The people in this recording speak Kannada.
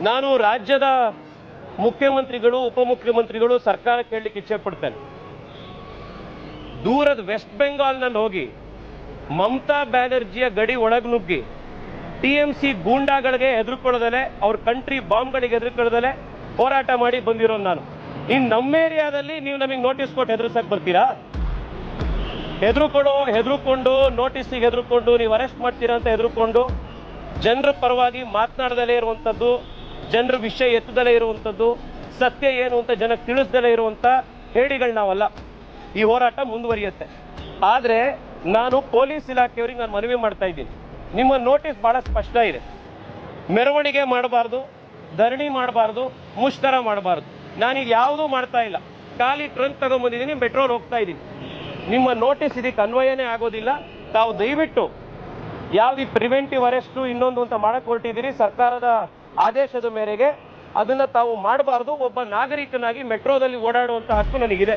ನಾನು ರಾಜ್ಯದ ಮುಖ್ಯಮಂತ್ರಿಗಳು, ಉಪಮುಖ್ಯಮಂತ್ರಿಗಳು, ಸರ್ಕಾರ ಕೇಳಲಿಕ್ಕೆ ಇಚ್ಛೆ ಪಡ್ತೇನೆ. ದೂರದ ವೆಸ್ಟ್ ಬೆಂಗಾಲ್ನಲ್ಲಿ ಹೋಗಿ ಮಮತಾ ಬ್ಯಾನರ್ಜಿಯ ಗಡಿ ಒಳಗೆ ನುಗ್ಗಿ TMC ಗೂಂಡಾಗಳಿಗೆ ಹೆದರ್ಕೊಳ್ಳೋದಲ್ಲೇ, ಅವ್ರ ಕಂಟ್ರಿ ಬಾಂಬ್ಗಳಿಗೆ ಹೆದರ್ಕೊಳ್ಳೋದಲ್ಲೇ ಹೋರಾಟ ಮಾಡಿ ಬಂದಿರೋ ನಾನು. ಇನ್ನು ನಮ್ಮ ಏರಿಯಾದಲ್ಲಿ ನೀವು ನಮಗೆ ನೋಟಿಸ್ ಕೊಟ್ಟು ಹೆದರ್ಸಕ್ಕೆ ಬರ್ತೀರಾ? ಹೆದರ್ಕೊಂಡು ನೋಟಿಸಿಗೆ ಹೆದರ್ಕೊಂಡು ನೀವು ಅರೆಸ್ಟ್ ಮಾಡ್ತೀರಾ ಅಂತ ಹೆದರ್ಕೊಂಡು ಜನರ ಪರವಾಗಿ ಮಾತನಾಡದಲ್ಲೇ ಇರುವಂಥದ್ದು, ಜನರ ವಿಷಯ ಎತ್ತದಲ್ಲೇ ಇರುವಂಥದ್ದು, ಸತ್ಯ ಏನು ಅಂತ ಜನಕ್ಕೆ ತಿಳಿಸ್ದಲ್ಲೇ ಇರುವಂಥ ಹೇಳಿಗಳು ನಾವಲ್ಲ. ಈ ಹೋರಾಟ ಮುಂದುವರಿಯುತ್ತೆ. ಆದರೆ ನಾನು ಪೊಲೀಸ್ ಇಲಾಖೆಯವರಿಗೆ ನಾನು ಮನವಿ ಮಾಡ್ತಾ ಇದ್ದೀನಿ, ನಿಮ್ಮ ನೋಟಿಸ್ ಭಾಳ ಸ್ಪಷ್ಟ ಇದೆ. ಮೆರವಣಿಗೆ ಮಾಡಬಾರ್ದು, ಧರಣಿ ಮಾಡಬಾರ್ದು, ಮುಷ್ಕರ ಮಾಡಬಾರ್ದು. ನಾನೀಗ ಯಾವುದೂ ಮಾಡ್ತಾ ಇಲ್ಲ, ಖಾಲಿ ಟ್ರಂಕ್ ತಗೊಂಡ್ಬಂದಿದ್ದೀನಿ, ಮೆಟ್ರೋಲ್ ಹೋಗ್ತಾ ಇದ್ದೀನಿ. ನಿಮ್ಮ ನೋಟಿಸ್ ಇದಕ್ಕೆ ಅನ್ವಯನೇ ಆಗೋದಿಲ್ಲ. ತಾವು ದಯವಿಟ್ಟು ಯಾವ್ದು ಪ್ರಿವೆಂಟಿವ್ ಅರೆಸ್ಟು ಇನ್ನೊಂದು ಅಂತ ಮಾಡಕ್ಕೆ ಹೊರಟಿದ್ದೀರಿ, ಸರ್ಕಾರದ ಆದೇಶದ ಮೇರೆಗೆ ಅದನ್ನು ತಾವು ಮಾಡಬಾರ್ದು. ಒಬ್ಬ ನಾಗರಿಕನಾಗಿ ಮೆಟ್ರೋದಲ್ಲಿ ಓಡಾಡುವಂಥ ಹಕ್ಕು ನನಗಿದೆ.